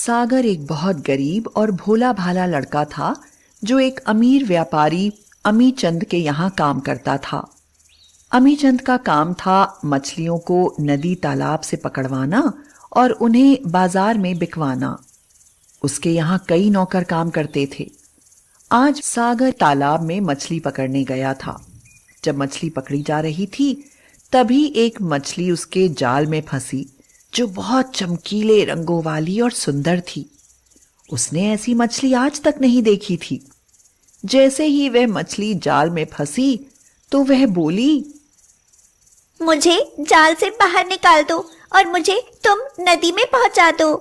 सागर एक बहुत गरीब और भोला भाला लड़का था जो एक अमीर व्यापारी अमीचंद के यहाँ काम करता था। अमीचंद का काम था मछलियों को नदी तालाब से पकड़वाना और उन्हें बाजार में बिकवाना। उसके यहाँ कई नौकर काम करते थे। आज सागर तालाब में मछली पकड़ने गया था। जब मछली पकड़ी जा रही थी तभी एक मछली उसके जाल में फंसी जो बहुत चमकीले रंगों वाली और सुंदर थी। उसने ऐसी मछली आज तक नहीं देखी थी। जैसे ही वह मछली जाल में फंसी तो वह बोली, मुझे जाल से बाहर निकाल दो और मुझे तुम नदी में पहुंचा दो।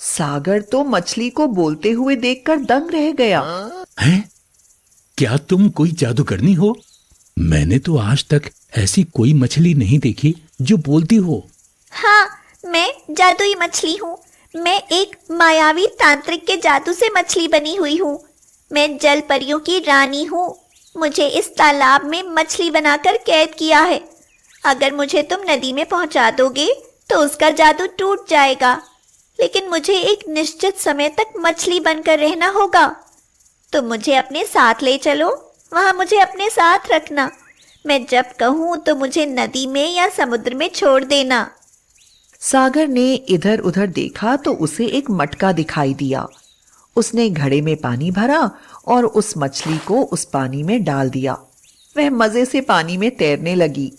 सागर तो मछली को बोलते हुए देखकर दंग रह गया। हैं? क्या तुम कोई जादूगरनी हो? मैंने तो आज तक ऐसी कोई मछली नहीं देखी जो बोलती हो। हाँ, मैं जादुई मछली हूँ। मैं एक मायावी तांत्रिक के जादू से मछली बनी हुई हूँ। मैं जल परियों की रानी हूँ। मुझे इस तालाब में मछली बनाकर कैद किया है। अगर मुझे तुम नदी में पहुंचा दोगे तो उसका जादू टूट जाएगा, लेकिन मुझे एक निश्चित समय तक मछली बनकर रहना होगा। तुम मुझे अपने साथ ले चलो, वहां मुझे अपने साथ रखना। मैं जब कहूँ तो मुझे नदी में या समुद्र में छोड़ देना। सागर ने इधर उधर देखा तो उसे एक मटका दिखाई दिया। उसने घड़े में पानी भरा और उस मछली को उस पानी में डाल दिया। वह मजे से पानी में तैरने लगी।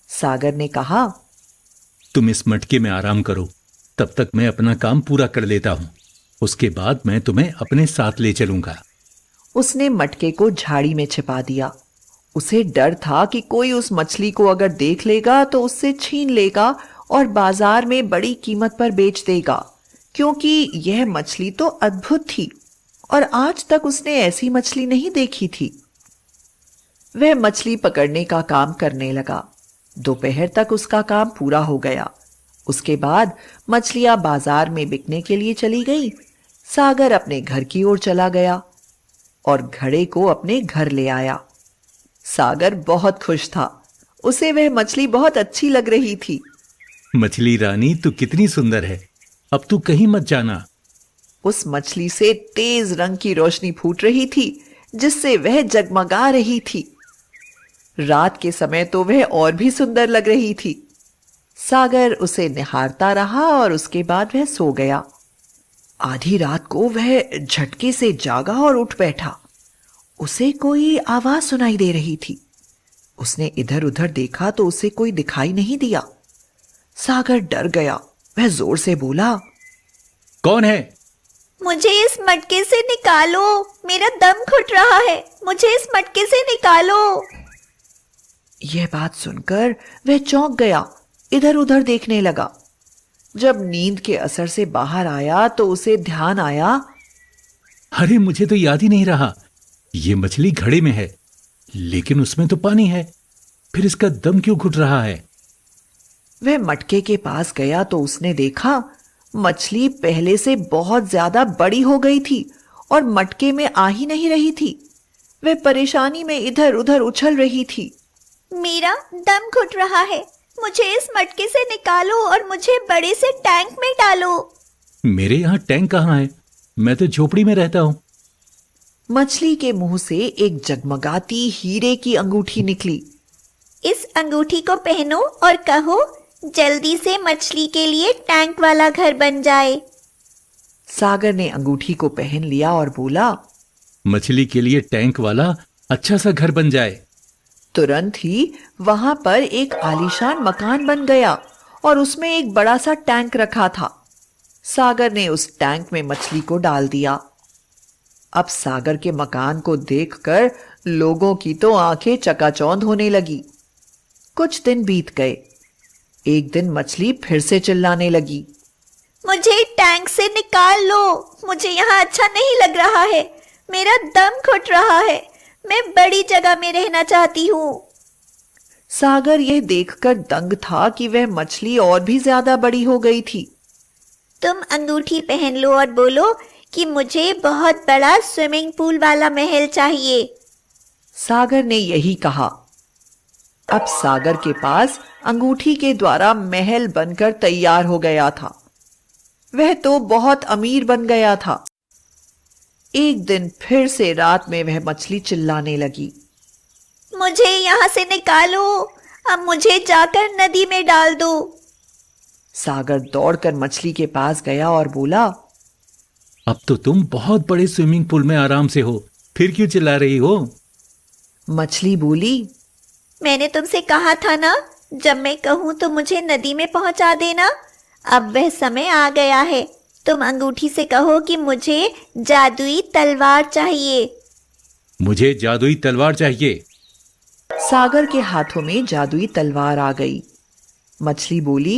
सागर ने कहा, तुम इस मटके में आराम करो, तब तक मैं अपना काम पूरा कर लेता हूँ। उसके बाद मैं तुम्हें अपने साथ ले चलूंगा। उसने मटके को झाड़ी में छिपा दिया। उसे डर था कि कोई उस मछली को अगर देख लेगा तो उससे छीन लेगा और बाजार में बड़ी कीमत पर बेच देगा, क्योंकि यह मछली तो अद्भुत थी और आज तक उसने ऐसी मछली नहीं देखी थी। वह मछली पकड़ने का काम करने लगा। दोपहर तक उसका काम पूरा हो गया। उसके बाद मछलियां बाजार में बिकने के लिए चली गई। सागर अपने घर की ओर चला गया और घड़े को अपने घर ले आया। सागर बहुत खुश था। उसे वह मछली बहुत अच्छी लग रही थी। मछली रानी, तू कितनी सुंदर है। अब तू कहीं मत जाना। उस मछली से तेज रंग की रोशनी फूट रही थी जिससे वह जगमगा रही थी। रात के समय तो वह और भी सुंदर लग रही थी। सागर उसे निहारता रहा और उसके बाद वह सो गया। आधी रात को वह झटके से जागा और उठ बैठा। उसे कोई आवाज सुनाई दे रही थी। उसने इधर उधर देखा तो उसे कोई दिखाई नहीं दिया। सागर डर गया। वह जोर से बोला, कौन है? मुझे इस मटके से निकालो, मेरा दम घुट रहा है। मुझे इस मटके से निकालो। यह बात सुनकर वह चौंक गया। इधर उधर देखने लगा। जब नींद के असर से बाहर आया तो उसे ध्यान आया, अरे मुझे तो याद ही नहीं रहा। ये मछली घड़े में है, लेकिन उसमें तो पानी है। फिर इसका दम क्यों घुट रहा है? वह मटके के पास गया तो उसने देखा मछली पहले से बहुत ज्यादा बड़ी हो गई थी और मटके में आ ही नहीं रही थी। वह परेशानी में इधर उधर उछल रही थी। मेरा दम घुट रहा है। मुझे इस मटके से निकालो और मुझे बड़े से टैंक में डालो। मेरे यहाँ टैंक कहाँ है? मैं तो झोपड़ी में रहता हूँ। मछली के मुंह से एक जगमगाती हीरे की अंगूठी निकली। इस अंगूठी को पहनो और कहो, जल्दी से मछली के लिए टैंक वाला घर बन जाए। सागर ने अंगूठी को पहन लिया और बोला, मछली के लिए टैंक वाला अच्छा सा घर बन जाए। तुरंत ही वहां पर एक आलीशान मकान बन गया और उसमें एक बड़ा सा टैंक रखा था। सागर ने उस टैंक में मछली को डाल दिया। अब सागर के मकान को देखकर लोगों की तो आंखें चकाचौंध होने लगी। कुछ दिन बीत गए। एक दिन मछली फिर से चिल्लाने लगी, मुझे टैंक से निकाल लो। मुझे यहाँ अच्छा नहीं लग रहा है। मेरा दम घुट रहा है। मैं बड़ी जगह में रहना चाहती हूँ। सागर यह देखकर दंग था कि वह मछली और भी ज्यादा बड़ी हो गई थी। तुम अंगूठी पहन लो और बोलो कि मुझे बहुत बड़ा स्विमिंग पूल वाला महल चाहिए। सागर ने यही कहा। अब सागर के पास अंगूठी के द्वारा महल बनकर तैयार हो गया था। वह तो बहुत अमीर बन गया था। एक दिन फिर से रात में वह मछली चिल्लाने लगी, मुझे यहाँ से निकालो, अब मुझे जाकर नदी में डाल दो। सागर दौड़कर मछली के पास गया और बोला, अब तो तुम बहुत बड़े स्विमिंग पूल में आराम से हो, फिर क्यों चिल्ला रही हो? मछली बोली, मैंने तुमसे कहा था ना, जब मैं कहूँ तो मुझे नदी में पहुंचा देना। अब वह समय आ गया है। तुम अंगूठी से कहो कि मुझे जादुई तलवार चाहिए। मुझे जादुई तलवार चाहिए। सागर के हाथों में जादुई तलवार आ गई। मछली बोली,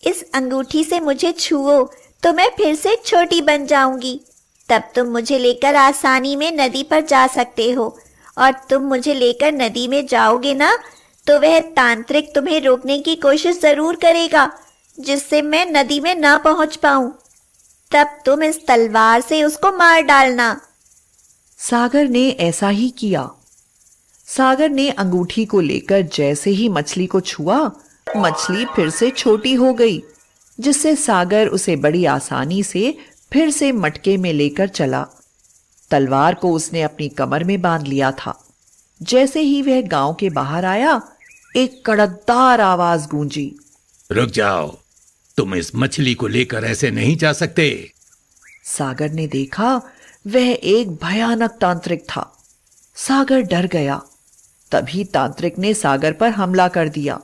इस अंगूठी से मुझे छुओ तो मैं फिर से छोटी बन जाऊंगी। तब तुम मुझे लेकर आसानी में नदी पर जा सकते हो, और तुम मुझे लेकर नदी में जाओगे ना, तो वह तांत्रिक तुम्हें रोकने की कोशिश जरूर करेगा, जिससे मैं नदी में ना पहुंच पाऊं। तब तुम इस तलवार से उसको मार डालना। सागर ने ऐसा ही किया। सागर ने अंगूठी को लेकर जैसे ही मछली को छुआ, मछली फिर से छोटी हो गई, जिससे सागर उसे बड़ी आसानी से फिर से मटके में लेकर चला। तलवार को उसने अपनी कमर में बांध लिया था। जैसे ही वह गांव के बाहर आया, एक कड़कदार आवाज गूंजी, रुक जाओ, तुम इस मछली को लेकर ऐसे नहीं जा सकते। सागर ने देखा, वह एक भयानक तांत्रिक था। सागर डर गया। तभी तांत्रिक ने सागर पर हमला कर दिया।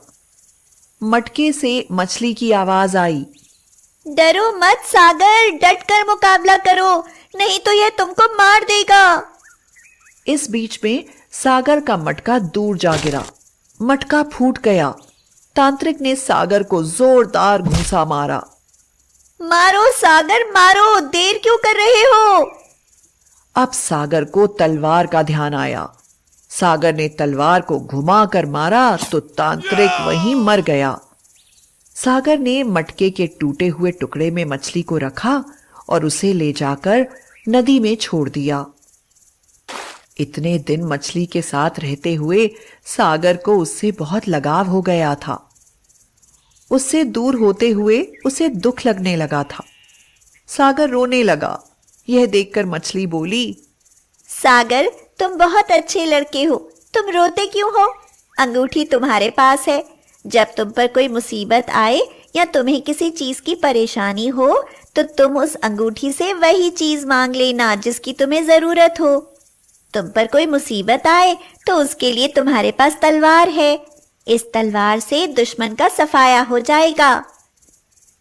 मटके से मछली की आवाज आई, डरो मत सागर, डटकर मुकाबला करो, नहीं तो यह तुमको मार देगा। इस बीच में सागर का मटका दूर जा गिरा। मटका फूट गया। तांत्रिक ने सागर को जोरदार घूंसा मारा। मारो सागर मारो, देर क्यों कर रहे हो? अब सागर को तलवार का ध्यान आया। सागर ने तलवार को घुमाकर मारा तो तांत्रिक वहीं मर गया। सागर ने मटके के टूटे हुए टुकड़े में मछली को रखा और उसे ले जाकर नदी में छोड़ दिया। इतने दिन मछली के साथ रहते हुए सागर को उससे बहुत लगाव हो गया था। उससे दूर होते हुए उसे दुख लगने लगा था। सागर रोने लगा। यह देखकर मछली बोली, सागर, तुम बहुत अच्छे लड़के हो, तुम रोते क्यों हो? अंगूठी तुम्हारे पास है। जब तुम पर कोई मुसीबत आए या तुम्हें किसी चीज की परेशानी हो, तो तुम उस अंगूठी से वही चीज मांग लेना जिसकी तुम्हें जरूरत हो। तुम पर कोई मुसीबत आए तो उसके लिए तुम्हारे पास तलवार है। इस तलवार से दुश्मन का सफाया हो जाएगा।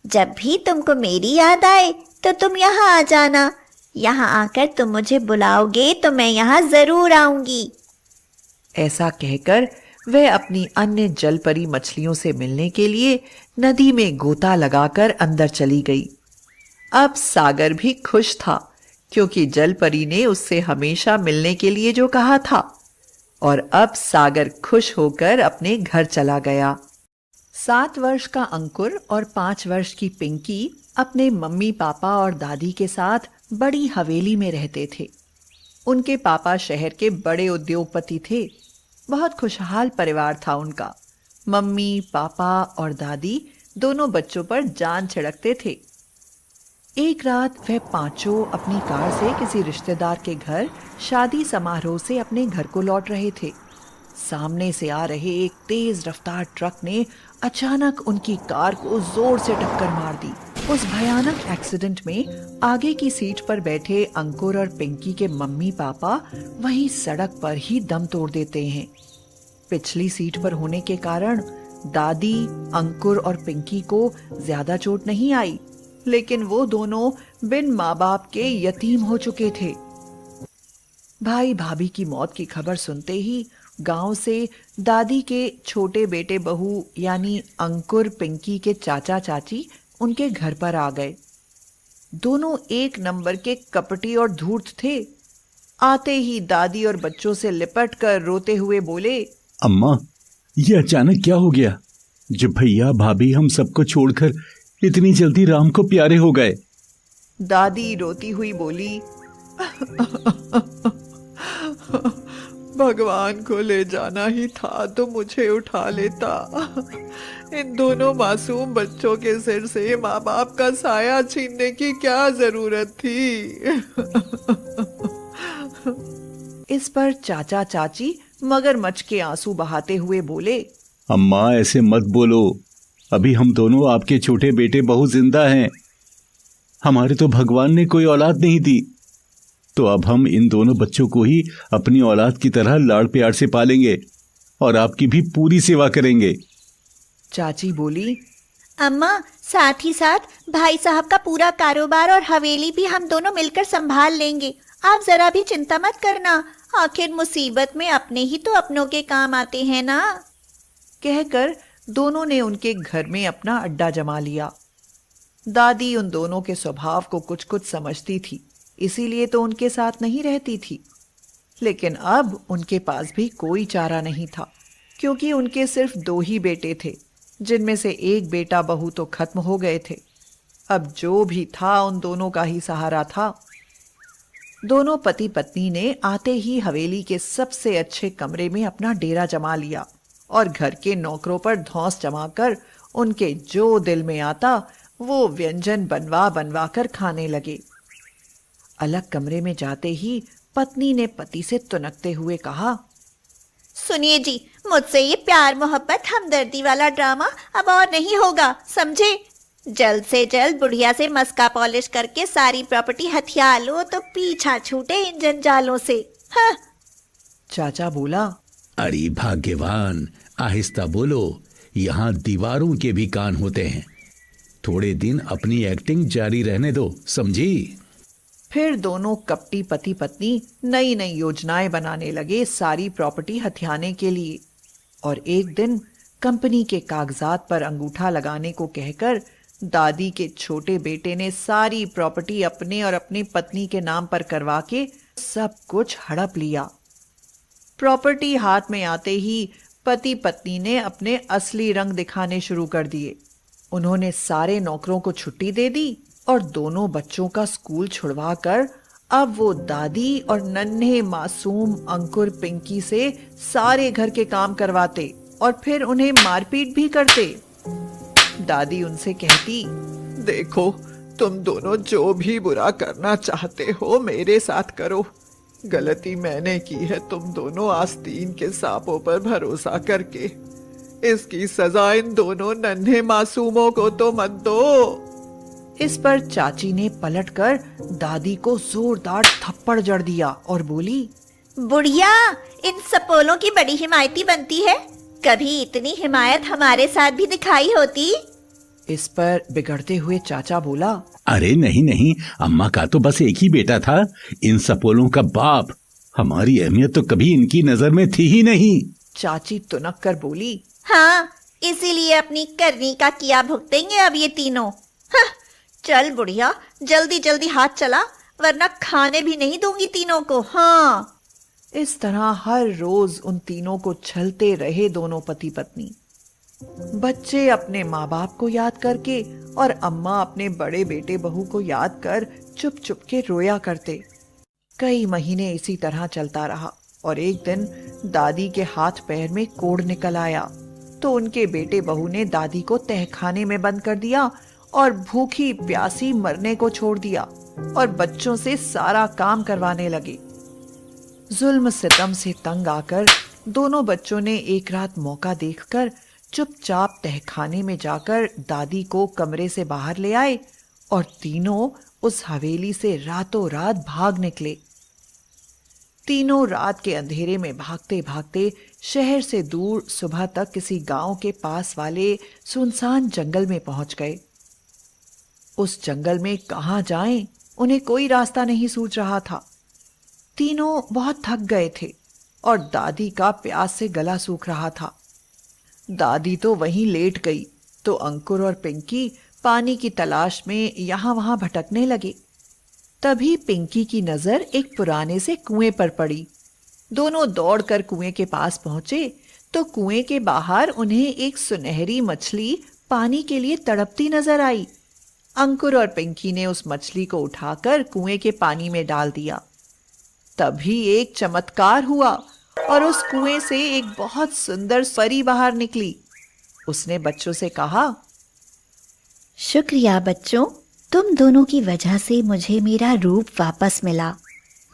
जब भी तुमको मेरी याद आए तो तुम यहाँ आ जाना। यहाँ आकर तुम मुझे बुलाओगे तो मैं यहाँ जरूर आऊंगी। ऐसा कहकर वह अपनी अन्य जलपरी मछलियों से मिलने के लिए नदी में गोता लगाकर अंदर चली गई। अब सागर भी खुश था, क्योंकि जलपरी ने उससे हमेशा मिलने के लिए जो कहा था। और अब सागर खुश होकर अपने घर चला गया। 7 वर्ष का अंकुर और 5 वर्ष की पिंकी अपने मम्मी पापा और दादी के साथ बड़ी हवेली में रहते थे। उनके पापा शहर के बड़े उद्योगपति थे। बहुत खुशहाल परिवार था उनका। मम्मी पापा और दादी दोनों बच्चों पर जान छिड़कते थे। एक रात वह पांचों अपनी कार से किसी रिश्तेदार के घर शादी समारोह से अपने घर को लौट रहे थे। सामने से आ रहे एक तेज रफ्तार ट्रक ने अचानक उनकी कार को जोर से टक्कर मार दी। उस भयानक एक्सीडेंट में आगे की सीट पर बैठे अंकुर और पिंकी के मम्मी पापा वहीं सड़क पर ही दम तोड़ देते हैं। पिछली सीट पर होने के कारण दादी, अंकुर और पिंकी को ज्यादा चोट नहीं आई, लेकिन वो दोनों बिन माँ बाप के यतीम हो चुके थे। भाई भाभी की मौत की खबर सुनते ही गांव से दादी के छोटे बेटे बहू यानी अंकुर पिंकी के चाचा चाची उनके घर पर आ गए। दोनों एक नंबर के कपटी और धूर्त थे। आते ही दादी और बच्चों से लिपट कर रोते हुए बोले, अम्मा, ये अचानक क्या हो गया जब भैया भाभी हम सबको छोड़कर इतनी जल्दी राम को प्यारे हो गए? दादी रोती हुई बोली, भगवान को ले जाना ही था तो मुझे उठा लेता। इन दोनों मासूम बच्चों के सिर से माँ बाप का साया छीनने की क्या जरूरत थी। इस पर चाचा चाची मगरमच्छ के आंसू बहाते हुए बोले, अम्मा ऐसे मत बोलो, अभी हम दोनों आपके छोटे बेटे बहू जिंदा हैं। हमारे तो भगवान ने कोई औलाद नहीं दी, तो अब हम इन दोनों बच्चों को ही अपनी औलाद की तरह लाड़ प्यार से पालेंगे और आपकी भी पूरी सेवा करेंगे। चाची बोली, अम्मा, साथ ही साथ भाई साहब का पूरा कारोबार और हवेली भी हम दोनों मिलकर संभाल लेंगे। आप जरा भी चिंता मत करना, आखिर मुसीबत में अपने ही तो अपनों के काम आते हैं ना। कहकर दोनों ने उनके घर में अपना अड्डा जमा लिया। दादी उन दोनों के स्वभाव को कुछ कुछ समझती थी, इसीलिए तो उनके साथ नहीं रहती थी। लेकिन अब उनके पास भी कोई चारा नहीं था, क्योंकि उनके सिर्फ 2 ही बेटे थे, जिनमें से एक बेटा बहू तो खत्म हो गए थे। अब जो भी था उन दोनों का ही सहारा था। दोनों पति पत्नी ने आते ही हवेली के सबसे अच्छे कमरे में अपना डेरा जमा लिया और घर के नौकरों पर धौंस जमाकर उनके जो दिल में आता वो व्यंजन बनवा बनवा कर खाने लगे। अलग कमरे में जाते ही पत्नी ने पति से तुनकते हुए कहा, सुनिए जी, मुझसे ये प्यार मोहब्बत हमदर्दी वाला ड्रामा अब और नहीं होगा, समझे? जल्द से जल्द बुढ़िया से मस्का पॉलिश करके सारी प्रॉपर्टी हथिया लो तो पीछा छूटे इन जंजालों से। हाँ। चाचा बोला, अरे भाग्यवान, आहिस्ता बोलो, यहाँ दीवारों के भी कान होते हैं। थोड़े दिन अपनी एक्टिंग जारी रहने दो, समझी? फिर दोनों कपटी पति पत्नी नई नई योजनाएं बनाने लगे सारी प्रॉपर्टी हथियाने के लिए। और एक दिन कंपनी के कागजात पर अंगूठा लगाने को कहकर दादी के छोटे बेटे ने सारी प्रॉपर्टी अपने और अपनी पत्नी के नाम पर करवा के सब कुछ हड़प लिया। प्रॉपर्टी हाथ में आते ही पति पत्नी ने अपने असली रंग दिखाने शुरू कर दिए। उन्होंने सारे नौकरों को छुट्टी दे दी और दोनों बच्चों का स्कूल छुड़वाकर अब वो दादी और नन्हे मासूम अंकुर पिंकी से सारे घर के काम करवाते और फिर उन्हें मारपीट भी करते। दादी उनसे कहती, देखो, तुम दोनों जो भी बुरा करना चाहते हो मेरे साथ करो। गलती मैंने की है तुम दोनों आस्तीन के सांपों पर भरोसा करके। इसकी सजा इन दोनों नन्हे मासूमों को तो मत दो। इस पर चाची ने पलटकर दादी को जोरदार थप्पड़ जड़ दिया और बोली, बुढ़िया, इन सपोलों की बड़ी हिमायती बनती है, कभी इतनी हिमायत हमारे साथ भी दिखाई होती। इस पर बिगड़ते हुए चाचा बोला, अरे नहीं नहीं, अम्मा का तो बस एक ही बेटा था, इन सपोलों का बाप। हमारी अहमियत तो कभी इनकी नजर में थी ही नहीं। चाची तुनक कर बोली, हाँ, इसीलिए अपनी करनी का किया भुगतेंगे अब ये तीनों। हाँ, चल बुढ़िया, जल्दी जल्दी हाथ चला, वरना खाने भी नहीं दूंगी तीनों को। हाँ। इस तरह हर रोज उन तीनों को छलते रहे दोनों पति पत्नी। बच्चे अपने माँ बाप को याद करके और अम्मा अपने बड़े बेटे बहू को याद कर चुप चुप के रोया करते। कई महीने इसी तरह चलता रहा और एक दिन दादी के हाथ पैर में कोढ़ निकल आया तो उनके बेटे बहू ने दादी को तहखाने में बंद कर दिया और भूखी प्यासी मरने को छोड़ दिया और बच्चों से सारा काम करवाने लगे। जुल्म सितम से तंग आकर दोनों बच्चों ने एक रात मौका देखकर चुपचाप तहखाने में जाकर दादी को कमरे से बाहर ले आए और तीनों उस हवेली से रातों रात भाग निकले। तीनों रात के अंधेरे में भागते भागते शहर से दूर सुबह तक किसी गांव के पास वाले सुनसान जंगल में पहुंच गए। उस जंगल में कहां जाएं, उन्हें कोई रास्ता नहीं सूझ रहा था। तीनों बहुत थक गए थे और दादी का प्यास से गला सूख रहा था। दादी तो वहीं लेट गई तो अंकुर और पिंकी पानी की तलाश में यहां वहां भटकने लगे। तभी पिंकी की नजर एक पुराने से कुएं पर पड़ी। दोनों दौड़कर कुएं के पास पहुंचे तो कुएं के बाहर उन्हें एक सुनहरी मछली पानी के लिए तड़पती नजर आई। अंकुर और पिंकी ने उस मछली को उठाकर कुएं के पानी में डाल दिया। तभी एक चमत्कार हुआ और उस कुएं से एक बहुत सुंदर परी बाहर निकली। उसने बच्चों से कहा, शुक्रिया बच्चों, तुम दोनों की वजह से मुझे मेरा रूप वापस मिला।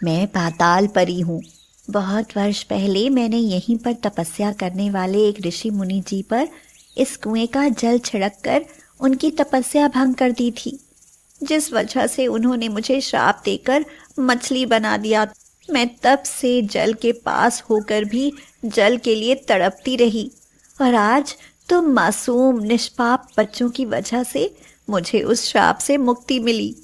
मैं पाताल परी हूँ। बहुत वर्ष पहले मैंने यहीं पर तपस्या करने वाले एक ऋषि मुनि जी पर इस कुएं का जल छिड़क कर उनकी तपस्या भंग कर दी थी, जिस वजह से उन्होंने मुझे श्राप देकर मछली बना दिया। मैं तब से जल के पास होकर भी जल के लिए तड़पती रही, और आज तुम मासूम निष्पाप बच्चों की वजह से मुझे उस श्राप से मुक्ति मिली।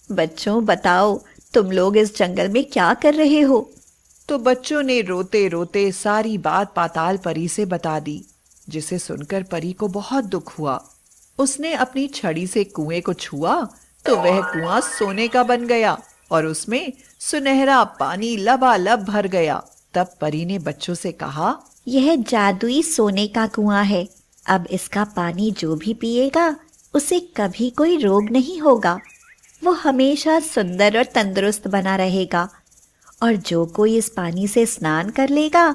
बच्चों बताओ, तुम लोग इस जंगल में क्या कर रहे हो? तो बच्चों ने रोते रोते सारी बात पाताल परी से बता दी, जिसे सुनकर परी को बहुत दुख हुआ। उसने अपनी छड़ी से कुएं को छुआ तो वह कुआं सोने का बन गया और उसमें सुनहरा पानी लबालब भर गया। तब परी ने बच्चों से कहा, यह जादुई सोने का कुआं है। अब इसका पानी जो भी पिएगा उसे कभी कोई रोग नहीं होगा। वो हमेशा सुंदर और तंदुरुस्त बना रहेगा, और जो कोई इस पानी से स्नान कर लेगा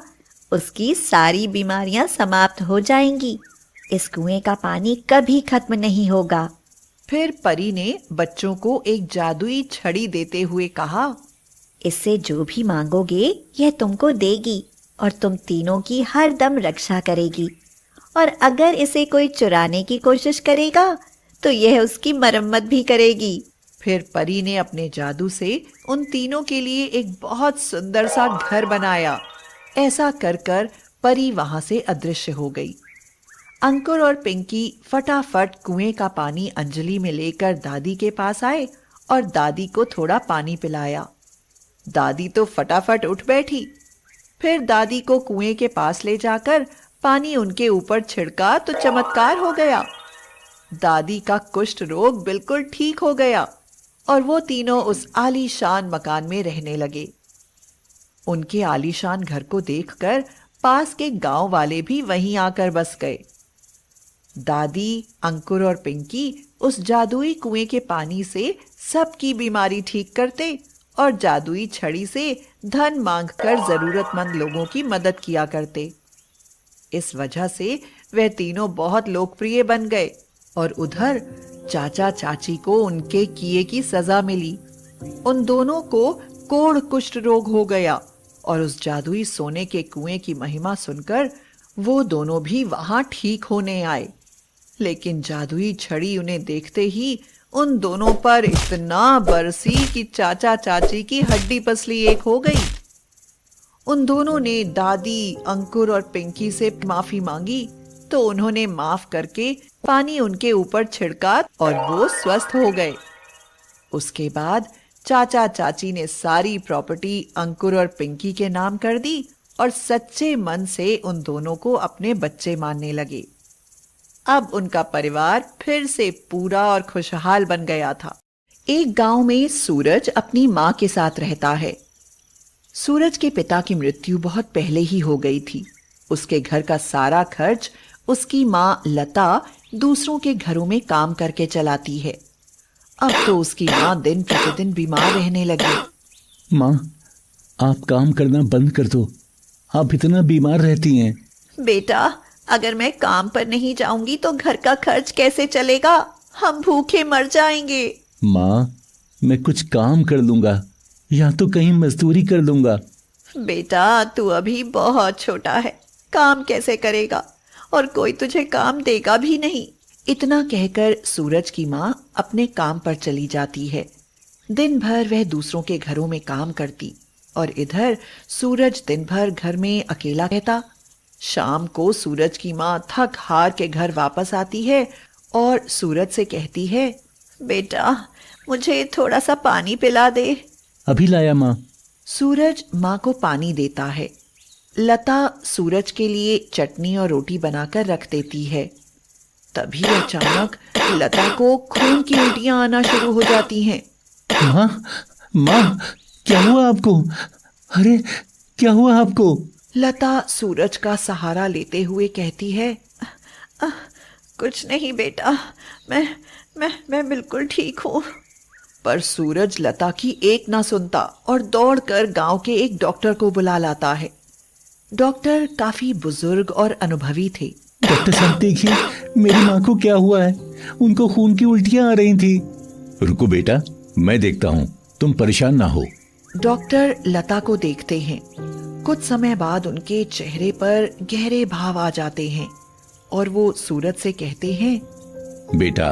उसकी सारी बीमारियां समाप्त हो जाएंगी। इस कुएं का पानी कभी खत्म नहीं होगा। फिर परी ने बच्चों को एक जादुई छड़ी देते हुए कहा, इससे जो भी मांगोगे यह तुमको देगी और तुम तीनों की हर दम रक्षा करेगी, और अगर इसे कोई चुराने की कोशिश करेगा तो यह उसकी मरम्मत भी करेगी। फिर परी ने अपने जादू से उन तीनों के लिए एक बहुत सुंदर सा घर बनाया। ऐसा कर कर परी वहां से अदृश्य हो गई। अंकुर और पिंकी फटाफट कुएं का पानी अंजलि में लेकर दादी के पास आए और दादी को थोड़ा पानी पिलाया। दादी तो फटाफट उठ बैठी। फिर दादी को कुएं के पास ले जाकर पानी उनके ऊपर छिड़का तो चमत्कार हो गया। दादी का कुष्ठ रोग बिल्कुल ठीक हो गया और वो तीनों उस आलीशान मकान में रहने लगे। उनके आलीशान घर को देखकर पास के गांव वाले भी वहीं आकर बस गए। दादी, अंकुर और पिंकी उस जादुई कुएं के पानी से सबकी बीमारी ठीक करते और जादुई छड़ी से धन मांगकर जरूरतमंद लोगों की मदद किया करते। इस वजह से वह तीनों बहुत लोकप्रिय बन गए और उधर चाचा चाची को उनके किए की सजा मिली। उन दोनों को कोढ़ कुष्ठ रोग हो गया और उस जादुई सोने के कुएं की महिमा सुनकर वो दोनों भी वहां ठीक होने आए। लेकिन जादुई छड़ी उन्हें देखते ही उन दोनों पर इतना बरसी कि चाचा चाची की हड्डी पसली एक हो गई। उन दोनों ने दादी, अंकुर और पिंकी से माफी मांगी तो उन्होंने माफ करके पानी उनके ऊपर छिड़का और वो स्वस्थ हो गए। उसके बाद चाचा चाची ने सारी प्रॉपर्टी अंकुर और पिंकी के नाम कर दी और सच्चे मन से उन दोनों को अपने बच्चे मानने लगे। अब उनका परिवार फिर से पूरा और खुशहाल बन गया था। एक गांव में सूरज अपनी मां के साथ रहता है। सूरज के पिता की मृत्यु बहुत पहले ही हो गई थी। उसके घर का सारा खर्च उसकी मां लता दूसरों के घरों में काम करके चलाती है। अब तो उसकी मां दिन प्रतिदिन बीमार रहने लगी। माँ, आप काम करना बंद कर दो। आप इतना बीमार रहती हैं। बेटा, अगर मैं काम पर नहीं जाऊंगी तो घर का खर्च कैसे चलेगा? हम भूखे मर जाएंगे। माँ, मैं कुछ काम कर लूंगा या तो कहीं मजदूरी कर लूंगा। बेटा, तू अभी बहुत छोटा है, काम कैसे करेगा? और कोई तुझे काम देगा भी नहीं। इतना कहकर सूरज की माँ अपने काम पर चली जाती है। दिन भर वह दूसरों के घरों में काम करती और इधर सूरज दिन भर घर में अकेला रहता। शाम को सूरज की माँ थक हार के घर वापस आती है और सूरज से कहती है, बेटा, मुझे थोड़ा सा पानी पिला दे। अभी लाया माँ। सूरज माँ को पानी देता है। लता सूरज के लिए चटनी और रोटी बनाकर रख देती है। तभी अचानक लता को खून की उल्टियां आना शुरू हो जाती हैं। माँ, माँ, क्या हुआ आपको? अरे, क्या हुआ आपको? लता सूरज का सहारा लेते हुए कहती है, कुछ नहीं बेटा, मैं बिल्कुल ठीक हूँ। पर सूरज लता की एक ना सुनता और दौड़कर गांव के एक डॉक्टर को बुला लाता है। डॉक्टर काफी बुजुर्ग और अनुभवी थे। डॉक्टर साहब देखिए, मेरी माँ को क्या हुआ है, उनको खून की उल्टियां आ रही थी। रुको बेटा, मैं देखता हूँ, तुम परेशान ना हो। डॉक्टर लता को देखते हैं। कुछ समय बाद उनके चेहरे पर गहरे भाव आ जाते हैं और वो सूरज से कहते हैं, बेटा,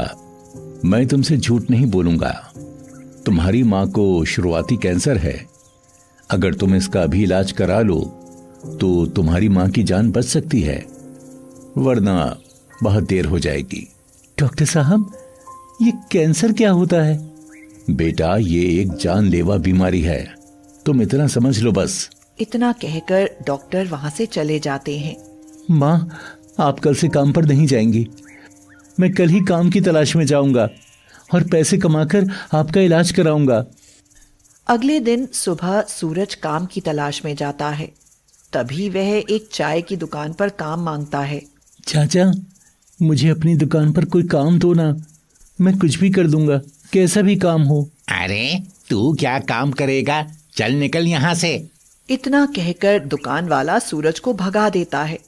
मैं तुमसे झूठ नहीं बोलूंगा। तुम्हारी माँ को शुरुआती कैंसर है। अगर तुम इसका अभी इलाज करा लो तो तुम्हारी माँ की जान बच सकती है, वरना बहुत देर हो जाएगी। डॉक्टर साहब, ये कैंसर क्या होता है? बेटा, ये एक जानलेवा बीमारी है, तुम इतना समझ लो बस। इतना कहकर डॉक्टर वहां से चले जाते हैं। माँ, आप कल से काम पर नहीं जाएंगी। मैं कल ही काम की तलाश में जाऊंगा और पैसे कमाकर आपका इलाज कराऊंगा। अगले दिन सुबह सूरज काम की तलाश में जाता है। तभी वह एक चाय की दुकान पर काम मांगता है। चाचा, मुझे अपनी दुकान पर कोई काम दो ना, मैं कुछ भी कर दूंगा, कैसा भी काम हो। अरे तू क्या काम करेगा, चल निकल यहाँ से। इतना कहकर दुकान वाला सूरज को भगा देता है।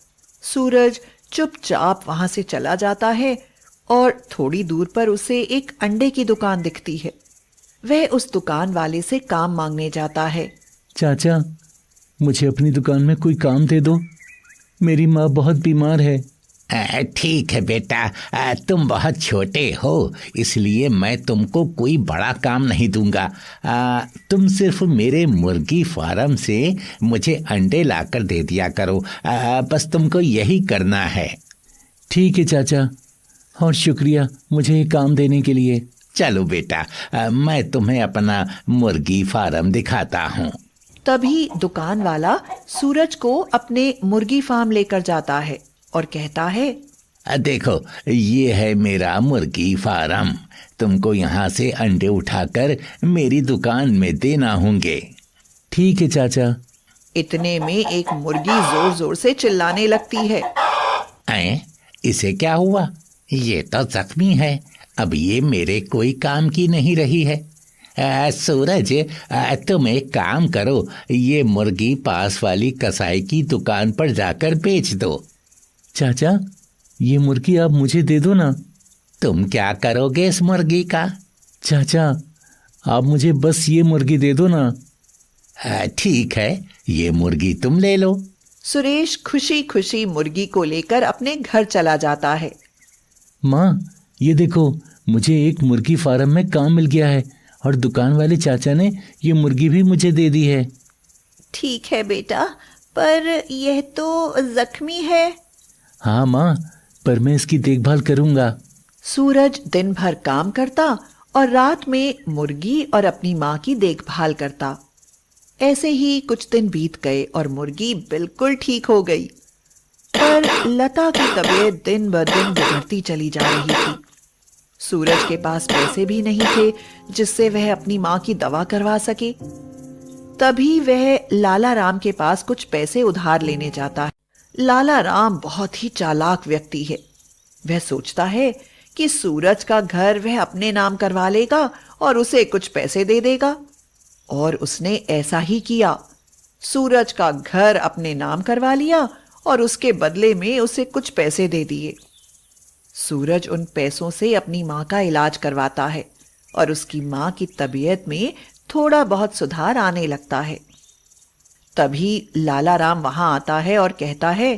सूरज चुपचाप वहां से चला जाता है और थोड़ी दूर पर उसे एक अंडे की दुकान दिखती है। वह उस दुकान वाले से काम मांगने जाता है। चाचा, मुझे अपनी दुकान में कोई काम दे दो, मेरी माँ बहुत बीमार है। ठीक है बेटा, तुम बहुत छोटे हो, इसलिए मैं तुमको कोई बड़ा काम नहीं दूंगा। तुम सिर्फ मेरे मुर्गी फार्म से मुझे अंडे लाकर दे दिया करो, बस तुमको यही करना है। ठीक है चाचा, और शुक्रिया मुझे ये काम देने के लिए। चलो बेटा, मैं तुम्हें अपना मुर्गी फार्म दिखाता हूँ। तभी दुकान वाला सूरज को अपने मुर्गी फार्म लेकर जाता है और कहता है, देखो, ये है मेरा मुर्गी फार्म, तुमको यहाँ से अंडे उठाकर मेरी दुकान में देना होंगे। ठीक है चाचा। इतने में एक मुर्गी जोर जोर से चिल्लाने लगती है। इसे क्या हुआ? ये तो जख्मी है, अब ये मेरे कोई काम की नहीं रही है। सूरज, तुम एक काम करो, ये मुर्गी पास वाली कसाई की दुकान पर जाकर बेच दो। चाचा, ये मुर्गी आप मुझे दे दो ना। तुम क्या करोगे इस मुर्गी का? चाचा, आप मुझे बस ये मुर्गी दे दो ना। ठीक है, ये मुर्गी तुम ले लो। सुरेश खुशी खुशी मुर्गी को लेकर अपने घर चला जाता है। माँ, ये देखो, मुझे एक मुर्गी फार्म में काम मिल गया है और दुकान वाले चाचा ने ये मुर्गी भी मुझे दे दी है। ठीक है बेटा, पर यह तो जख्मी है। हाँ माँ, पर मैं इसकी देखभाल करूँगा। सूरज दिन भर काम करता और रात में मुर्गी और अपनी माँ की देखभाल करता। ऐसे ही कुछ दिन बीत गए और मुर्गी बिल्कुल ठीक हो गई, पर लता की तबीयत दिन ब दिन बिगड़ती चली जा रही थी। सूरज के पास पैसे भी नहीं थे जिससे वह अपनी माँ की दवा करवा सके। तभी वह लाला राम के पास कुछ पैसे उधार लेने जाता है। लाला राम बहुत ही चालाक व्यक्ति है। वह सोचता है कि सूरज का घर वह अपने नाम करवा लेगा और उसे कुछ पैसे दे देगा, और उसने ऐसा ही किया। सूरज का घर अपने नाम करवा लिया और उसके बदले में उसे कुछ पैसे दे दिए। सूरज उन पैसों से अपनी माँ का इलाज करवाता है और उसकी माँ की तबीयत में थोड़ा बहुत सुधार आने लगता है। तभी लाला राम वहां आता है और कहता है,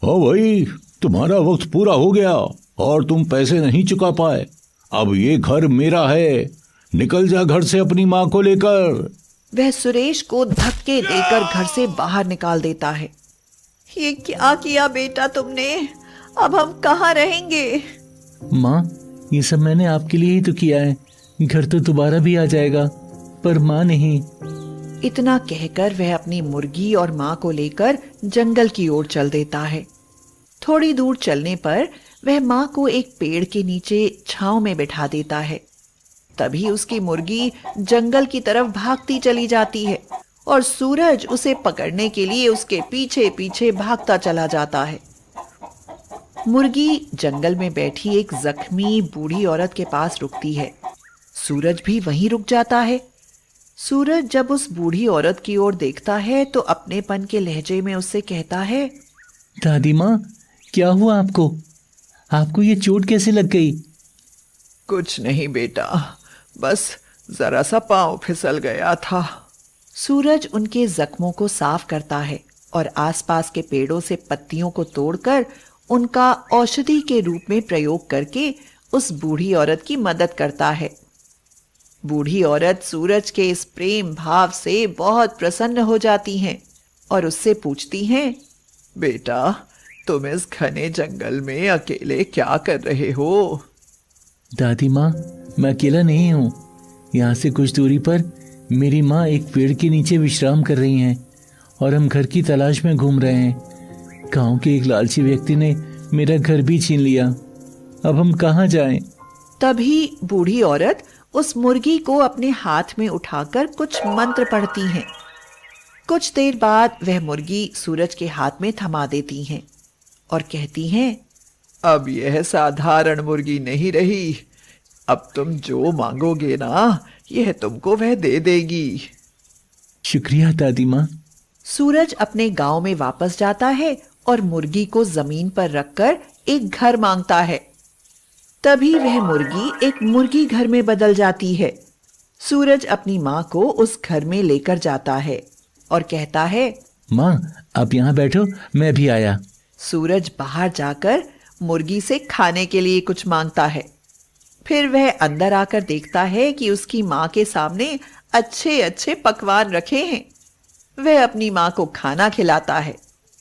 ओ भाई, तुम्हारा वक्त पूरा हो गया और तुम पैसे नहीं चुका पाए। अब ये घर मेरा है, निकल जा घर से अपनी माँ को लेकर। वह सुरेश को धक्के देकर घर से बाहर निकाल देता है। ये क्या किया बेटा तुमने? अब हम कहाँ रहेंगे? माँ, ये सब मैंने आपके लिए ही तो किया है। घर तो दोबारा भी आ जाएगा, पर माँ नहीं। इतना कहकर वह अपनी मुर्गी और माँ को लेकर जंगल की ओर चल देता है। थोड़ी दूर चलने पर वह माँ को एक पेड़ के नीचे छांव में बिठा देता है। तभी उसकी मुर्गी जंगल की तरफ भागती चली जाती है और सूरज उसे पकड़ने के लिए उसके पीछे पीछे भागता चला जाता है। मुर्गी जंगल में बैठी एक जख्मी बूढ़ी औरत के पास रुकती है। सूरज भी वहीं रुक जाता है। सूरज जब उस बूढ़ी औरत की ओर देखता है तो अपनेपन के लहजे में उससे कहता है, दादी माँ, क्या हुआ आपको? आपको ये चोट कैसे लग गई? कुछ नहीं बेटा, बस जरा सा पांव फिसल गया था। सूरज उनके जख्मों को साफ करता है और आसपास के पेड़ों से पत्तियों को तोड़कर उनका औषधि के रूप में प्रयोग करके उस बूढ़ी औरत की मदद करता है। बूढ़ी औरत सूरज के इस प्रेम भाव से बहुत प्रसन्न हो जाती हैं और उससे पूछती हैं, बेटा, तुम इस घने जंगल में अकेले क्या कर रहे हो? दादी माँ, मैं अकेला नहीं हूँ। यहाँ से कुछ दूरी पर मेरी माँ एक पेड़ के नीचे विश्राम कर रही हैं और हम घर की तलाश में घूम रहे हैं। गांव के एक लालची व्यक्ति ने मेरा घर भी छीन लिया। अब हम कहाँ जाएं? तभी बूढ़ी औरत उस मुर्गी को अपने हाथ में उठाकर कुछ मंत्र पढ़ती हैं। कुछ देर बाद वह मुर्गी सूरज के हाथ में थमा देती हैं और कहती हैं, अब यह साधारण मुर्गी नहीं रही। अब तुम जो मांगोगे ना, यह तुमको वह दे देगी। शुक्रिया दादी माँ। सूरज अपने गांव में वापस जाता है और मुर्गी को जमीन पर रखकर एक घर मांगता है। तभी वह मुर्गी एक मुर्गी घर में बदल जाती है। सूरज अपनी माँ को उस घर में लेकर जाता है और कहता है, माँ, आप यहाँ बैठो, मैं भी आया। सूरज बाहर जाकर मुर्गी से खाने के लिए कुछ मांगता है। फिर वह अंदर आकर देखता है कि उसकी माँ के सामने अच्छे अच्छे पकवान रखे हैं। वह अपनी माँ को खाना खिलाता है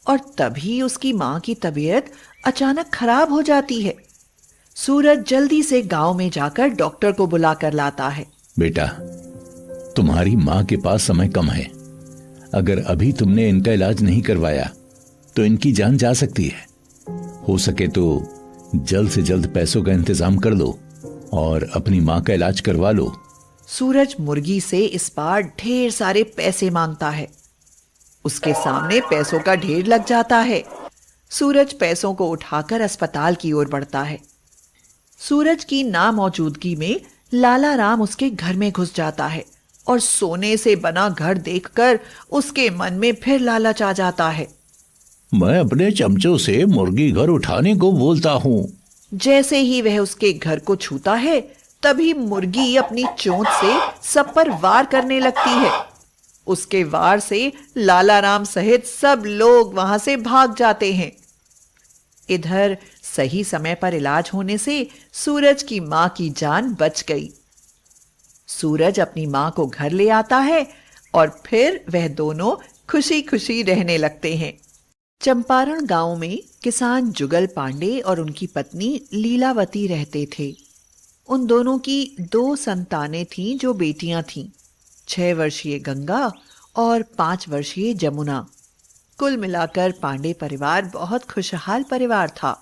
और तभी उसकी माँ की तबीयत अचानक खराब हो जाती है। सूरज जल्दी से गांव में जाकर डॉक्टर को बुलाकर लाता है। बेटा, तुम्हारी माँ के पास समय कम है। अगर अभी तुमने इनका इलाज नहीं करवाया तो इनकी जान जा सकती है। हो सके तो जल्द से जल्द पैसों का इंतजाम कर लो और अपनी माँ का इलाज करवा लो। सूरज मुर्गी से इस बार ढेर सारे पैसे मांगता है। उसके सामने पैसों का ढेर लग जाता है। सूरज पैसों को उठाकर अस्पताल की ओर बढ़ता है। सूरज की नामौजूदगी में लाला राम उसके घर में घुस जाता है और सोने से बना घर देखकर उसके मन में फिर लालच आ जाता है। मैं अपने चमचों से मुर्गी घर उठाने को बोलता हूँ। जैसे ही वह उसके घर को छूता है तभी मुर्गी अपनी चोंच से सब पर वार करने लगती है। उसके वार से लाला राम सहित सब लोग वहां से भाग जाते हैं। इधर सही समय पर इलाज होने से सूरज की मां की जान बच गई। सूरज अपनी मां को घर ले आता है और फिर वह दोनों खुशी खुशी रहने लगते हैं। चंपारण गांव में किसान जुगल पांडे और उनकी पत्नी लीलावती रहते थे। उन दोनों की 2 संतानें थीं जो बेटियां थीं, 6 वर्षीय गंगा और 5 वर्षीय जमुना। कुल मिलाकर पांडे परिवार बहुत खुशहाल परिवार था।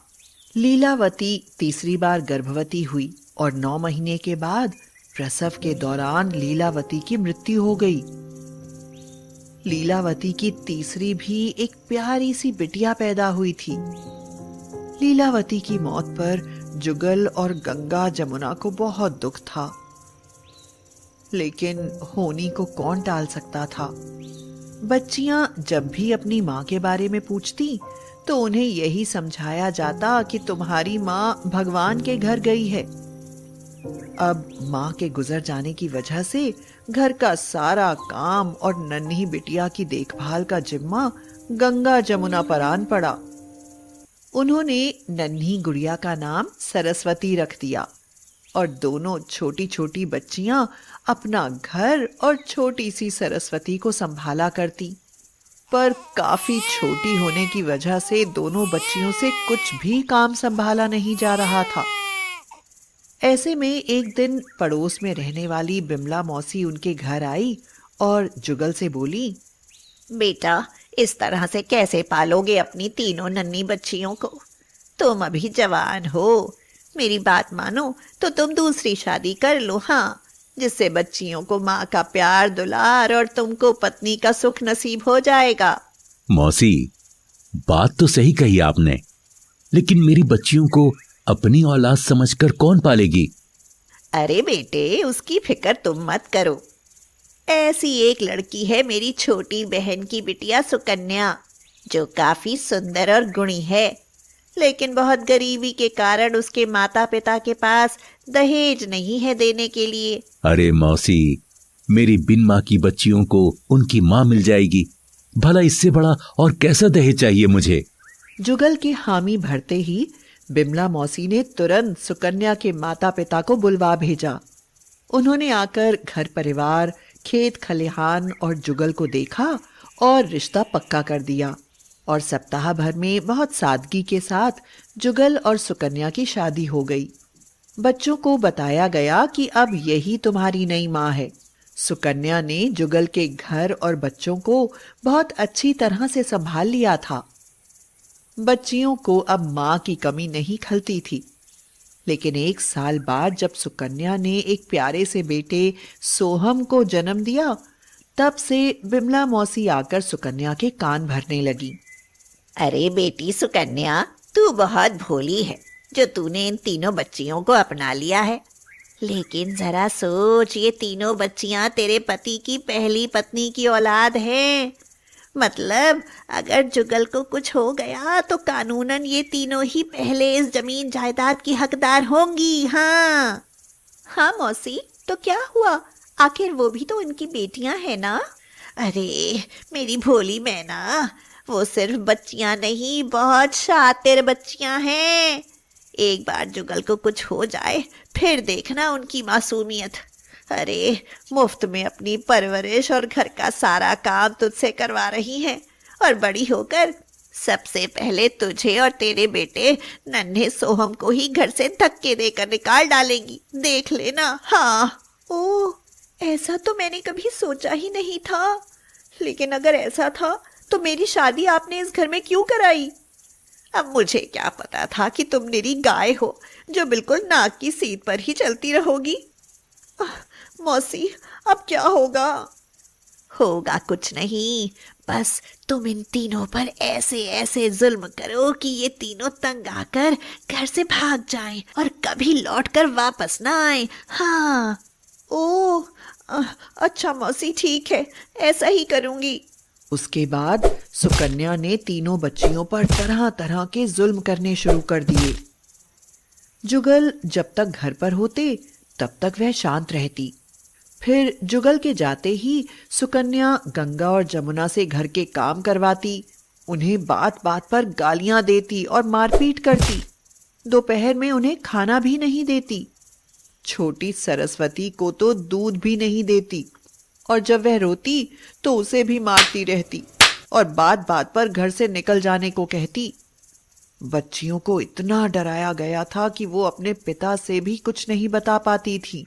लीलावती तीसरी बार गर्भवती हुई और 9 महीने के बाद प्रसव के दौरान लीलावती की मृत्यु हो गई। लीलावती की तीसरी भी एक प्यारी सी बिटिया पैदा हुई थी। लीलावती की मौत पर जुगल और गंगा जमुना को बहुत दुख था, लेकिन होनी को कौन टाल सकता था। बच्चियां जब भी अपनी माँ के बारे में पूछती तो उन्हें यही समझाया जाता कि तुम्हारी माँ भगवान के घर गई है। अब माँ के गुजर जाने की वजह से घर का सारा काम और नन्ही बिटिया की देखभाल का जिम्मा गंगा जमुना पर आन पड़ा। उन्होंने नन्ही गुड़िया का नाम सरस्वती रख दिया और दोनों छोटी छोटी बच्चियां अपना घर और छोटी सी सरस्वती को संभाला करती। पर काफी छोटी होने की वजह से दोनों बच्चियों से कुछ भी काम संभाला नहीं जा रहा था। ऐसे में एक दिन पड़ोस में रहने वाली बिमला मौसी उनके घर आई और जुगल से बोली, बेटा, इस तरह से कैसे पालोगे अपनी तीनों नन्ही बच्चियों को? तुम अभी जवान हो। मेरी बात मानो तो तुम दूसरी शादी कर लो, हाँ, जिससे बच्चियों को माँ का प्यार दुलार और तुमको पत्नी का सुख नसीब हो जाएगा। मौसी, बात तो सही कही आपने, लेकिन मेरी बच्चियों को अपनी औलाद समझकर कौन पालेगी? अरे बेटे, उसकी फिक्र तुम मत करो। ऐसी एक लड़की है मेरी छोटी बहन की बिटिया सुकन्या, जो काफी सुंदर और गुणी है, लेकिन बहुत गरीबी के कारण उसके माता पिता के पास दहेज नहीं है देने के लिए। अरे मौसी, मेरी बिन माँ की बच्चियों को उनकी माँ मिल जाएगी, भला इससे बड़ा और कैसा दहेज चाहिए मुझे। जुगल के हामी भरते ही बिमला मौसी ने तुरंत सुकन्या के माता पिता को बुलवा भेजा। उन्होंने आकर घर परिवार, खेत खलिहान और जुगल को देखा और रिश्ता पक्का कर दिया, और सप्ताह भर में बहुत सादगी के साथ जुगल और सुकन्या की शादी हो गई। बच्चों को बताया गया कि अब यही तुम्हारी नई माँ है। सुकन्या ने जुगल के घर और बच्चों को बहुत अच्छी तरह से संभाल लिया था। बच्चियों को अब माँ की कमी नहीं खलती थी। लेकिन 1 साल बाद जब सुकन्या ने एक प्यारे से बेटे सोहम को जन्म दिया, तब से बिमला मौसी आकर सुकन्या के कान भरने लगी। अरे बेटी सुकन्या, तू बहुत भोली है जो तूने इन तीनों बच्चियों को अपना लिया है। लेकिन जरा सोच, ये तीनों बच्चियां तेरे पति की पहली पत्नी की औलाद हैं। मतलब अगर जुगल को कुछ हो गया तो कानूनन ये तीनों ही पहले इस जमीन जायदाद की हकदार होंगी। हाँ हाँ मौसी, तो क्या हुआ? आखिर वो भी तो उनकी बेटियां हैं ना। अरे मेरी भोली मैना, वो सिर्फ बच्चियां नहीं, बहुत शातिर बच्चियां हैं। एक बार जुगल को कुछ हो जाए फिर देखना उनकी मासूमियत। अरे मुफ्त में अपनी परवरिश और घर का सारा काम तुझसे करवा रही हैं, और बड़ी होकर सबसे पहले तुझे और तेरे बेटे नन्हे सोहम को ही घर से धक्के देकर निकाल डालेंगी, देख लेना। हाँ। ओह, ऐसा तो मैंने कभी सोचा ही नहीं था। लेकिन अगर ऐसा था तो मेरी शादी आपने इस घर में क्यों कराई? अब मुझे क्या पता था कि तुम निरी गाय हो जो बिल्कुल नाक की सीध पर ही चलती रहोगी। मौसी, अब क्या होगा? होगा कुछ नहीं, बस तुम इन तीनों पर ऐसे ऐसे जुल्म करो कि ये तीनों तंग आकर घर से भाग जाएं और कभी लौटकर वापस ना आए। हाँ। ओह, अच्छा मौसी, ठीक है, ऐसा ही करूंगी। उसके बाद सुकन्या ने तीनों बच्चियों पर तरह तरह के जुल्म करने शुरू कर दिए। जुगल जब तक घर पर होते तब तक वह शांत रहती। फिर जुगल के जाते ही सुकन्या गंगा और जमुना से घर के काम करवाती, उन्हें बात बात पर गालियां देती और मारपीट करती। दोपहर में उन्हें खाना भी नहीं देती। छोटी सरस्वती को तो दूध भी नहीं देती, और जब वह रोती तो उसे भी मारती रहती और बात बात पर घर से निकल जाने को कहती। बच्चियों को इतना डराया गया था कि वो अपने पिता से भी कुछ नहीं बता पाती थी।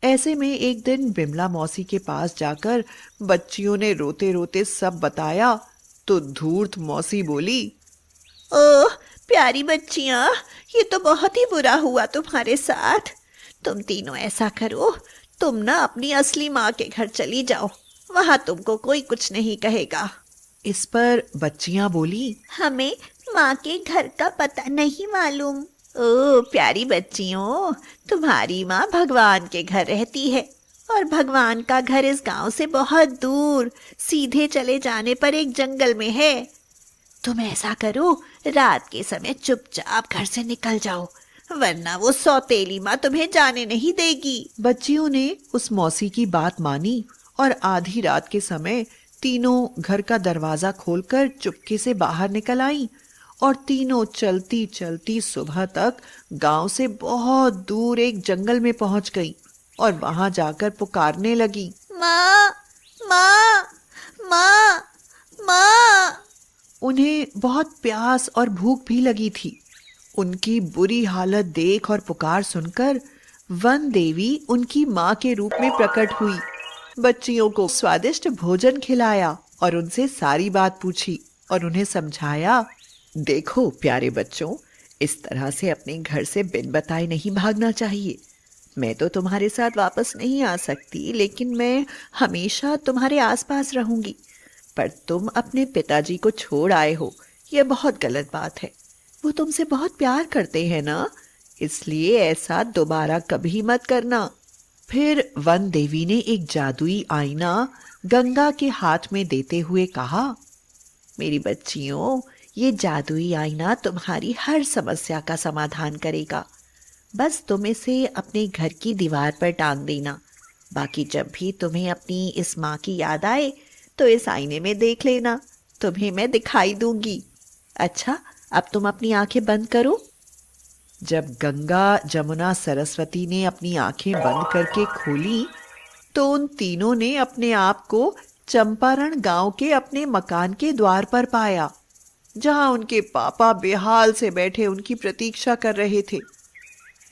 ऐसे में एक दिन बिमला मौसी के पास जाकर बच्चियों ने रोते रोते सब बताया तो धूर्त मौसी बोली, ओह प्यारी बच्चियां, ये तो बहुत ही बुरा हुआ तुम्हारे साथ। तुम तीनों ऐसा करो, तुम ना अपनी असली माँ के घर चली जाओ, वहां तुमको कोई कुछ नहीं कहेगा। इस पर बच्चियां बोली, हमें माँ के घर का पता नहीं मालूम। ओह प्यारी बच्चियों, तुम्हारी माँ भगवान के घर रहती है, और भगवान का घर इस गांव से बहुत दूर सीधे चले जाने पर एक जंगल में है। तुम ऐसा करो, रात के समय चुपचाप घर से निकल जाओ, वरना वो सौतेली माँ तुम्हें जाने नहीं देगी। बच्चियों ने उस मौसी की बात मानी और आधी रात के समय तीनों घर का दरवाजा खोलकर चुपके से बाहर निकल आई, और तीनों चलती चलती सुबह तक गांव से बहुत दूर एक जंगल में पहुंच गई और वहां जाकर पुकारने लगी, माँ माँ माँ माँ। उन्हें बहुत प्यास और भूख भी लगी थी। उनकी बुरी हालत देख और पुकार सुनकर वन देवी उनकी माँ के रूप में प्रकट हुई। बच्चियों को स्वादिष्ट भोजन खिलाया और उनसे सारी बात पूछी और उन्हें समझाया, देखो प्यारे बच्चों, इस तरह से अपने घर से बिन बताए नहीं भागना चाहिए। मैं तो तुम्हारे साथ वापस नहीं आ सकती, लेकिन मैं हमेशा तुम्हारे आसपास रहूंगी। पर तुम अपने पिताजी को छोड़ आए हो, यह बहुत गलत बात है। वो तुमसे बहुत प्यार करते हैं ना, इसलिए ऐसा दोबारा कभी मत करना। फिर वन देवी ने एक जादुई आईना गंगा के हाथ में देते हुए कहा, मेरी बच्चियों, ये जादुई आईना तुम्हारी हर समस्या का समाधान करेगा। बस तुम इसे अपने घर की दीवार पर टांग देना। बाकी जब भी तुम्हें अपनी इस माँ की याद आए तो इस आईने में देख लेना, तुम्हें मैं दिखाई दूंगी। अच्छा, अब तुम अपनी आंखें बंद करो। जब गंगा, जमुना, सरस्वती ने अपनी आंखें बंद करके खोली तो उन तीनों ने अपने आप को चंपारण गांव के अपने मकान के द्वार पर पाया, जहां उनके पापा बेहाल से बैठे उनकी प्रतीक्षा कर रहे थे।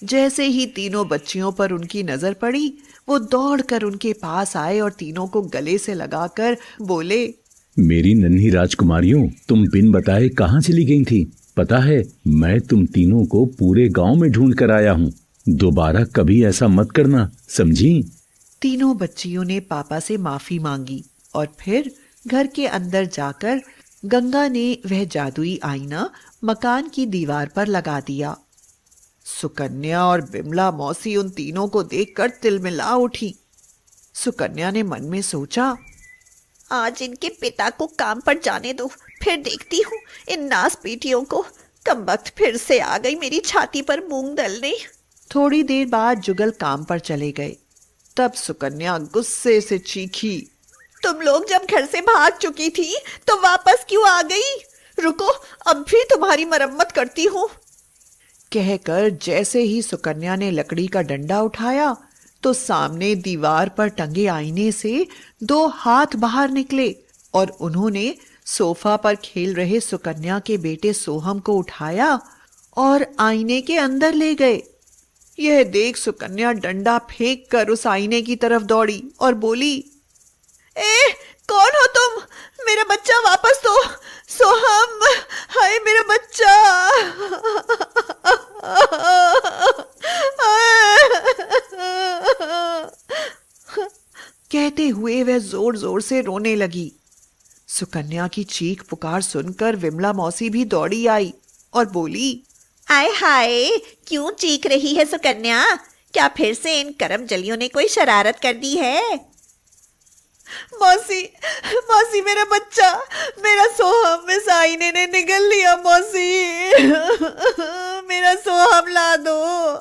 जैसे ही तीनों बच्चियों पर उनकी नजर पड़ी, वो दौड़कर उनके पास आए और तीनों को गले से लगाकर बोले, मेरी नन्ही राजकुमारियों, तुम बिन बताए कहाँ चली गई थी? पता है, मैं तुम तीनों को पूरे गांव में ढूंढ कर आया हूँ। दोबारा कभी ऐसा मत करना, समझी? तीनों बच्चियों ने पापा से माफी मांगी और फिर घर के अंदर जाकर गंगा ने वह जादुई आईना मकान की दीवार पर लगा दिया। सुकन्या और बिमला मौसी उन तीनों को देखकर तिलमिला उठी। सुकन्या ने मन में सोचा, आज इनके पिता को काम पर जाने दो, फिर देखती हूँ इन नास बेटियों को। कमबख्त फिर से आ गई मेरी छाती पर मूंग दलने। थोड़ी देर बाद जुगल काम पर चले गए। तब सुकन्या गुस्से से चीखी, तुम लोग जब घर से भाग चुकी थी तो वापस क्यों आ गई? रुको, अब भी तुम्हारी मरम्मत करती हूँ। कहकर जैसे ही सुकन्या ने लकड़ी का डंडा उठाया तो सामने दीवार पर टंगे आईने से दो हाथ बाहर निकले और उन्होंने सोफा पर खेल रहे सुकन्या के बेटे सोहम को उठाया और आईने के अंदर ले गए। यह देख सुकन्या डंडा फेंक कर उस आईने की तरफ दौड़ी और बोली, कौन हो तुम? मेरा बच्चा वापस दो। सोहम, हाय मेरा बच्चा। कहते हुए वह जोर जोर से रोने लगी। सुकन्या की चीख पुकार सुनकर विमला मौसी भी दौड़ी आई और बोली, आय हाय, क्यों चीख रही है सुकन्या? क्या फिर से इन करमजलियों ने कोई शरारत कर दी है? मौसी, मौसी मेरा बच्चा, मेरा सोहम इस आईने ने निगल लिया। मौसी, मेरा सोहम ला दो।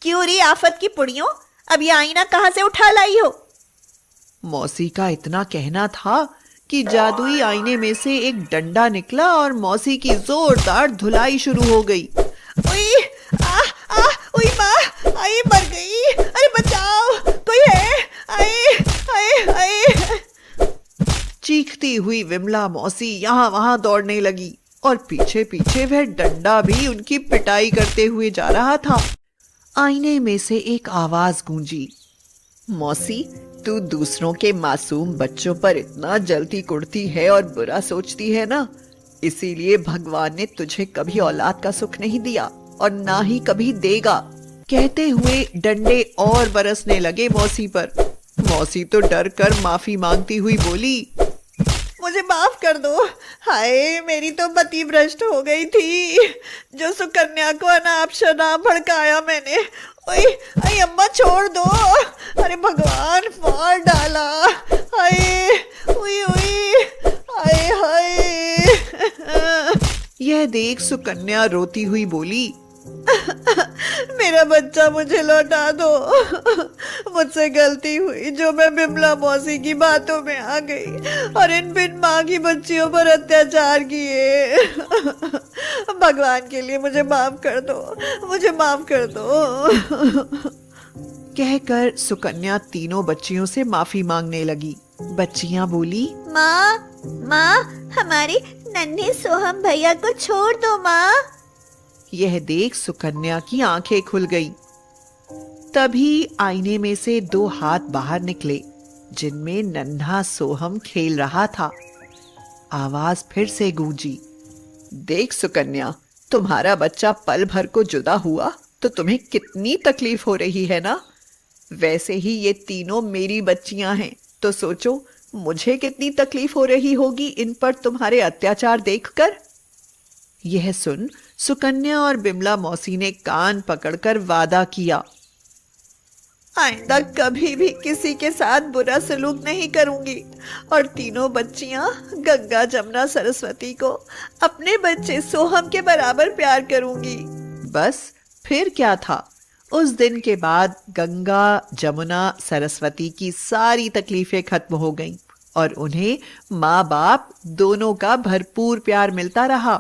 क्यों री आफत की पुड़ियों, अब ये आईना कहाँ से उठा लाई हो? मौसी का इतना कहना था कि जादुई आईने में से एक डंडा निकला और मौसी की जोरदार धुलाई शुरू हो गई। ओए, ओए माँ, आई मर गई। अरे बचाओ, कोई है? आए, आए, आए। चीखती हुई विमला मौसी यहाँ वहां दौड़ने लगी और पीछे पीछे वह डंडा भी उनकी पिटाई करते हुए जा रहा था। आईने में से एक आवाज गूंजी, मौसी, तू दूसरों के मासूम बच्चों पर इतना जलती कुड़ती है और बुरा सोचती है ना, इसीलिए भगवान ने तुझे कभी औलाद का सुख नहीं दिया और ना ही कभी देगा। कहते हुए डंडे और बरसने लगे मौसी पर। मौसी तो डर कर माफी मांगती हुई बोली, मुझे माफ कर दो। हाय, मेरी तो मति भ्रष्ट हो गई थी। जो सुकन्या को अनाप शनाप भड़काया मैंने। ओए, अरे अम्मा छोड़ दो। अरे भगवान, मार डाला। हाय, ओए ओए, हाय हाय। यह देख सुकन्या रोती हुई बोली, मेरा बच्चा मुझे लौटा दो। मुझसे गलती हुई जो मैं बिमला मौसी की बातों में आ गई और इन बिन माँ की बच्चियों पर अत्याचार किए। भगवान के लिए मुझे माफ कर दो, मुझे माफ कर दो। कहकर सुकन्या तीनों बच्चियों से माफी मांगने लगी। बच्चियां बोली, माँ, माँ, हमारे नन्हे सोहम भैया को छोड़ दो माँ। यह देख सुकन्या की आंखें खुल गई। तभी आईने में से दो हाथ बाहर निकले जिनमें नन्हा सोहम खेल रहा था। आवाज फिर से गूंजी, देख सुकन्या, तुम्हारा बच्चा पल भर को जुदा हुआ तो तुम्हें कितनी तकलीफ हो रही है ना। वैसे ही ये तीनों मेरी बच्चियां हैं, तो सोचो मुझे कितनी तकलीफ हो रही होगी इन पर तुम्हारे अत्याचार देखकर। यह सुन सुकन्या और बिमला मौसी ने कान पकड़कर वादा किया, आइंदा कभी भी किसी के साथ बुरा सलूक नहीं करूंगी और तीनों बच्चियां गंगा, जमुना, सरस्वती को अपने बच्चे सोहम के बराबर प्यार करूंगी। बस फिर क्या था। उस दिन के बाद गंगा, जमुना, सरस्वती की सारी तकलीफें खत्म हो गईं और उन्हें माँ बाप दोनों का भरपूर प्यार मिलता रहा।